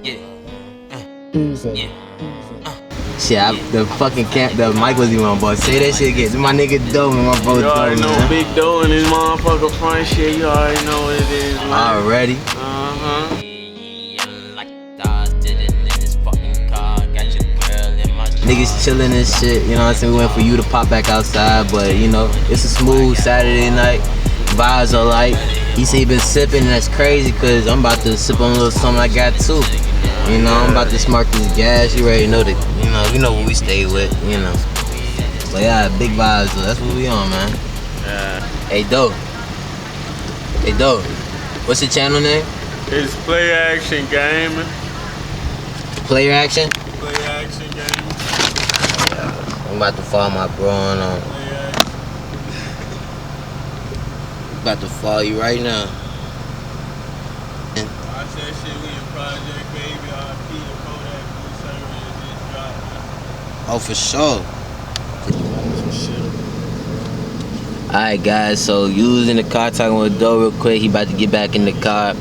Shit, the fucking the mic wasn't even on, boy. Say that shit again. My nigga Doe and my bro You already know man. Big Doe and his motherfucker front shit. You already know what it is, man. Already. Niggas chillin' and shit, you know what I'm saying? We went for you to pop back outside, but you know, it's a smooth Saturday night. Vibes are light. He said he been sipping, and that's crazy, cause I'm about to sip on a little something I got too. You know, I'm about to spark this gas. You already know that, you know what we stay with, you know. But yeah, big vibes though. That's what we on, man. Yeah. Hey Doe. Hey Doe. What's your channel name? It's Play Action Gaming. Player Action? Play Action Gaming. I'm about to follow my bro on. About to follow you right now. Watch that shit, we in Project Baby. RP the Kodak Blue Service just dropped. Oh, for sure. Alright guys, so you was in the car talking with Doe real quick. He about to get back in the car.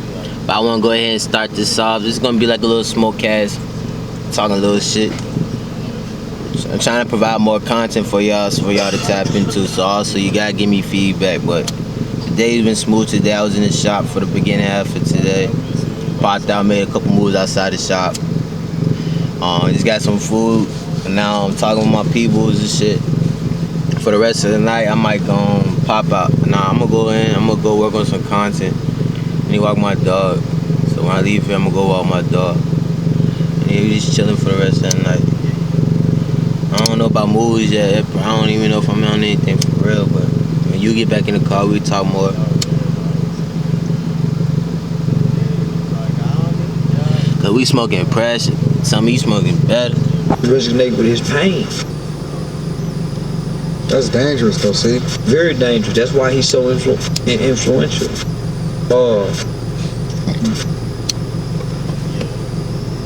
But I want to go ahead and start this off. This is going to be like a little smoke cast. Talking a little shit. So I'm trying to provide more content for y'all, so for y'all to tap into. So also you got to give me feedback. But today's been smooth today. I was in the shop for the beginning half of today. Popped out, made a couple moves outside the shop. Just got some food. And now I'm talking with my peoples and shit. For the rest of the night, I might pop out. Nah, I'm gonna go in. I'm gonna go work on some content. And walk my dog. So when I leave here, I'm gonna go walk my dog. And we just chilling for the rest of the night. I don't know about movies yet. I don't even know if I'm on anything for real. But when you get back in the car, we talk more. Cause we smoking pressure. Some of you smoking better. Resonate with his pain. That's dangerous though, see? Very dangerous. That's why he's so influential.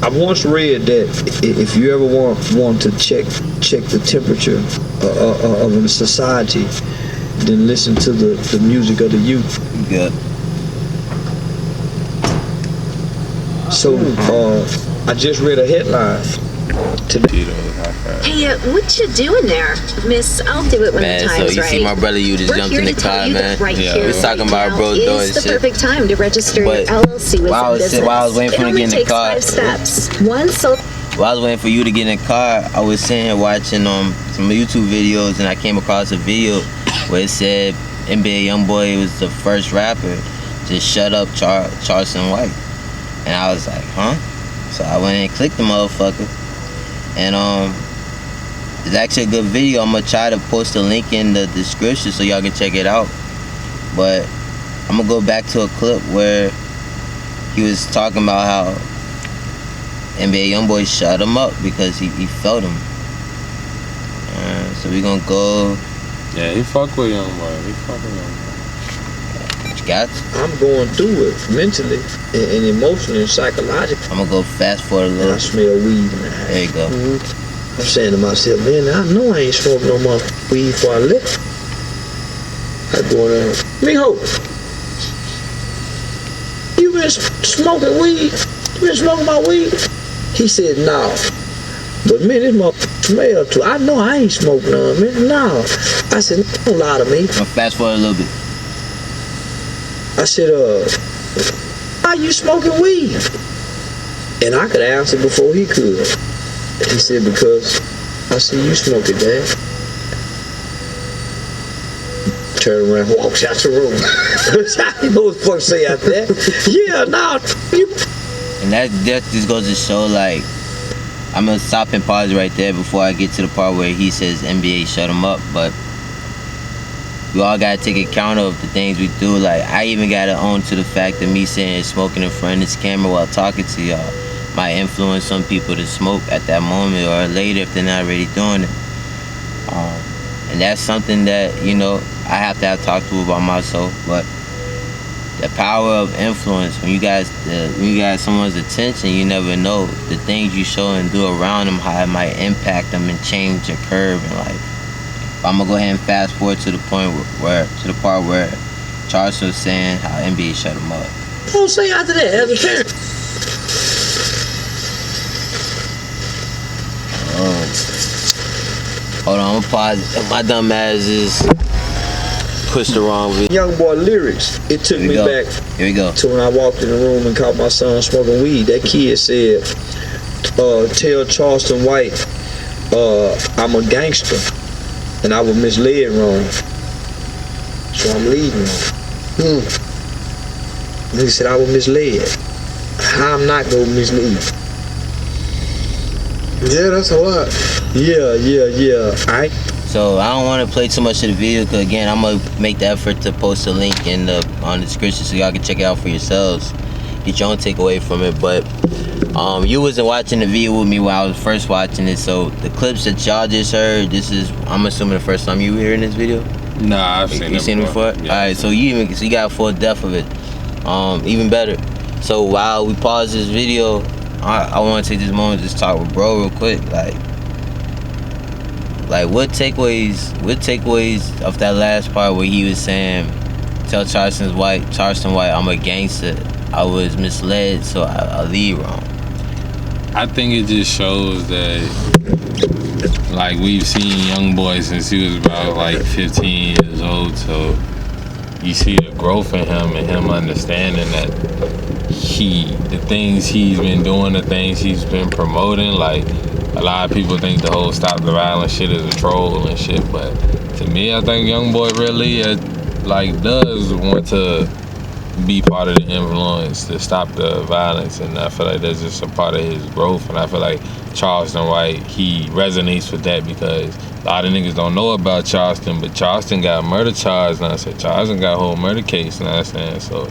I once read that if you ever want to check the temperature of a society, then listen to the music of the youth. Good. So I just read a headline today. Hey, what you doing there? Miss, I'll do it when Man, the so time's you right. see my brother, you just We're jumped here in the to tell car, you man. that right here, We're talking about now bro doing is the shit. perfect time to register But your LLC with while I some was business. while I was waiting for It him to only get in the takes car, 5 steps. One, so while I was waiting for you to get in the car, I was sitting here watching some YouTube videos, and I came across a video where it said NBA YoungBoy was the first rapper to shut up Charleston White, and I was like, huh? So I went and clicked the motherfucker, and it's actually a good video. I'm gonna try to post a link in the description so y'all can check it out. But I'm gonna go back to a clip where he was talking about how NBA YoungBoy shut him up because he felt him. So we gonna go. Yeah, he fuck with YoungBoy. He fuck with YoungBoy. Got to. I'm going through it mentally and emotionally and psychologically. I'm gonna go fast forward a And little. I smell weed in the house. There you go. I'm saying to myself, man, I know I ain't smoking no more weed before I left. I go in there. Mijo, you been smoking weed? You been smoking my weed? He said, no. But man, this motherfucker smell too. I know I ain't smoking none, man. No. I said, don't lie to me. I'm gonna fast forward a little bit. I said, why you smoking weed? And I could answer before he could. He said, because I see you smoke it, Dad. Turn around, walks out the room. You know what the fuck say out there? Yeah, nah, you. And that just goes to show, like, I'm gonna stop and pause right there before I get to the part where he says NBA shut him up. But we all gotta take account of the things we do. Like, I even gotta own to the fact that me sitting here smoking in front of this camera while talking to y'all might influence some people to smoke at that moment or later if they're not already doing it. And that's something that, you know, I have to have talked to about myself. But the power of influence, when you got someone's attention, you never know the things you show and do around them, how it might impact them and change your curve in life. But I'm gonna go ahead and fast forward to the part where Charleston was saying how NBA shut him up. Don't say after that as a parent. Hold on, I'm gonna pause. My dumb ass is pushed the wrong video. Young boy lyrics. It took me back Here we go. to when I walked in the room and caught my son smoking weed. That kid said, tell Charleston White, I'm a gangster. And I was misled wrong. So I'm leading wrong. And he said I was misled. How I'm not gonna mislead? Yeah, that's a lot. Yeah. Alright. So I don't want to play too much of the video because again, I'm gonna make the effort to post a link on the description so y'all can check it out for yourselves, get your own takeaway from it. But you wasn't watching the video with me when I was first watching it, so the clips that y'all just heard, this is, I'm assuming, the first time you were hearing this video. Nah, I've seen it. You seen it before? Yeah. All right, so you got full depth of it. Even better. So while we pause this video, I want to take this moment to just talk with bro real quick. Like what takeaways of that last part where he was saying, tell Charleston White, I'm a gangster. I was misled, so I lead wrong. I think it just shows that, like, we've seen young boy since he was about like 15 years old, so you see the growth in him and him understanding that the things he's been doing, the things he's been promoting, like, a lot of people think the whole stop the violence shit is a troll and shit, but to me, I think young boy really does want to be part of the influence to stop the violence, and I feel like that's just a part of his growth. And I feel like Charleston White, he resonates with that because a lot of niggas don't know about Charleston, but Charleston got murder charge now. So Charleston got a whole murder case now. So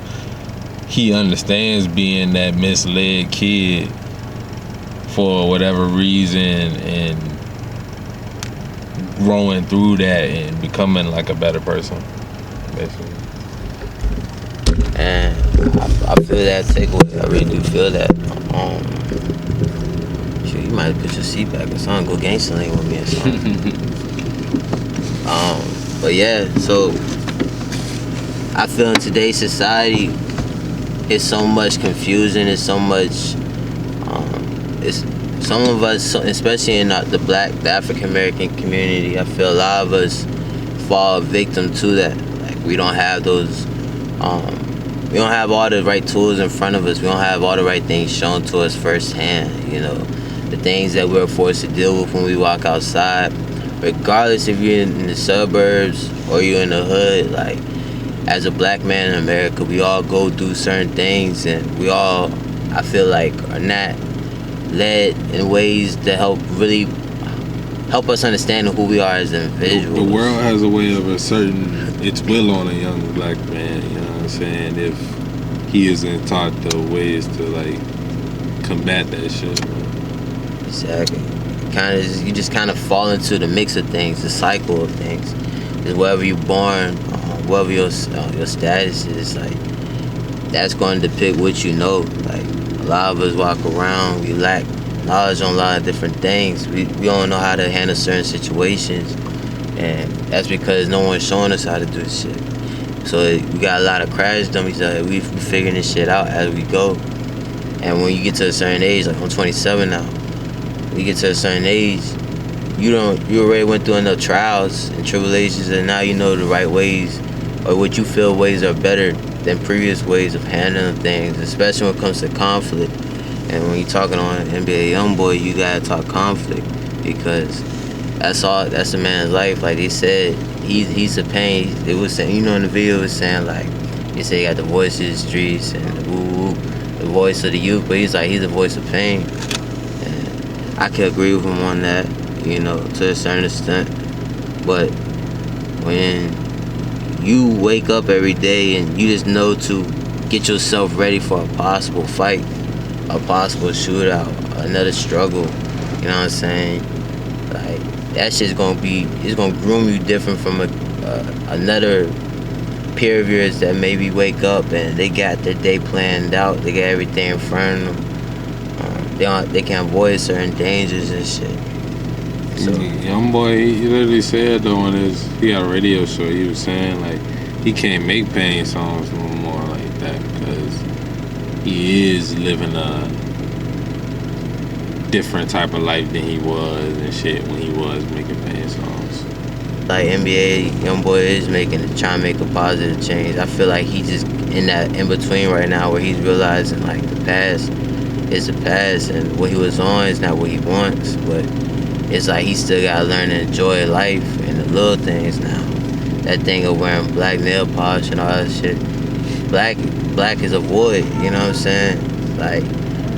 he understands being that misled kid for whatever reason and growing through that and becoming like a better person, basically. And I feel that takeaway. I really do feel that. Shit, you might put your seat back or something. Go gangster lane with me or something. But yeah, so I feel in today's society, it's so much confusion. It's so much. It's some of us, especially in the African American community. I feel a lot of us fall victim to that. Like we don't have those. We don't have all the right tools in front of us. We don't have all the right things shown to us firsthand. You know, the things that we're forced to deal with when we walk outside, regardless if you're in the suburbs or you're in the hood. Like, as a black man in America, we all go through certain things, and we all, I feel like, are not led in ways that help us understand who we are as individuals. The world has a way of asserting its will on a young black man, you know what I'm saying, if he isn't taught the ways to, like, combat that shit. Exactly. You just kind of fall into the mix of things, the cycle of things. Just wherever you're born, whatever your status is, like, that's going to depict what you know. Like, a lot of us walk around, we lack knowledge on a lot of different things. We don't know how to handle certain situations, and that's because no one's showing us how to do shit. So we got a lot of crash dummies out here. We figuring this shit out as we go. And when you get to a certain age, like I'm 27 now, when you get to a certain age, you already went through enough trials and tribulations, and now you know the right ways, or what you feel ways are better than previous ways of handling things, especially when it comes to conflict. And when you're talking on NBA YoungBoy, you gotta talk conflict, because that's a man's life. Like they said, he's the pain. It was saying, you know, in the video, it was saying, like, they say he got the voice of the streets and the voice of the youth, but he's the voice of pain. And I can agree with him on that, you know, to a certain extent. But when you wake up every day and you just know to get yourself ready for a possible fight, a possible shootout, another struggle, you know what I'm saying? Like, that shit's it's gonna groom you different from another peer of yours that maybe wake up and they got their day planned out, they got everything in front of them. They can avoid certain dangers and shit. So, Young boy, he literally said though on he got a radio show, he was saying like he can't make pain songs no more like that because he is living different type of life than he was and shit when he was making pain songs. Like NBA, young boy is trying to make a positive change. I feel like he just in that in between right now where he's realizing like the past is the past and what he was on is not what he wants. But it's like he still gotta learn to enjoy life and the little things now. That thing of wearing black nail polish and all that shit. Black is a void, you know what I'm saying? Like,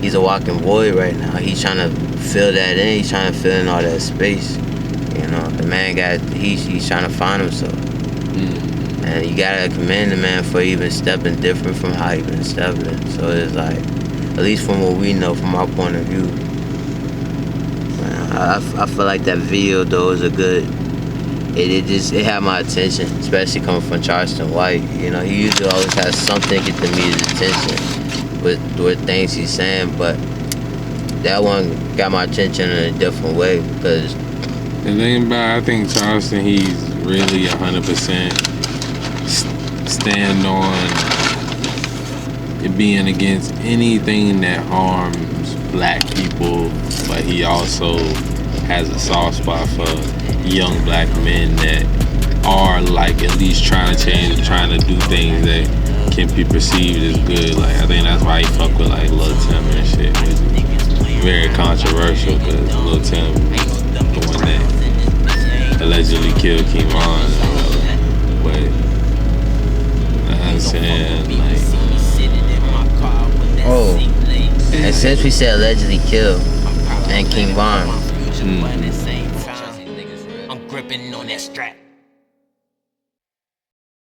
he's a walking void right now. He's trying to fill that in. He's trying to fill in all that space. You know, the man he's trying to find himself. And you gotta commend the man for even stepping different from how he been stepping. So it's like, at least from what we know, from our point of view, man, I feel like that video though is a good. It had my attention, especially coming from Charleston White. You know, he usually always has something get the media's attention with things he's saying, but that one got my attention in a different way because. The thing about, I think Charleston, he's really 100% stand on being against anything that harms black people, but he also has a soft spot for young black men that are like at least trying to change, trying to do things that can be perceived as good. Like I think that's why he fuck with like Lil Tim and shit, which is very controversial because Lil Tim is the one that allegedly killed Kimon, but I'm saying like, oh, and since we said allegedly killed and King Von. I'm gripping on that strap.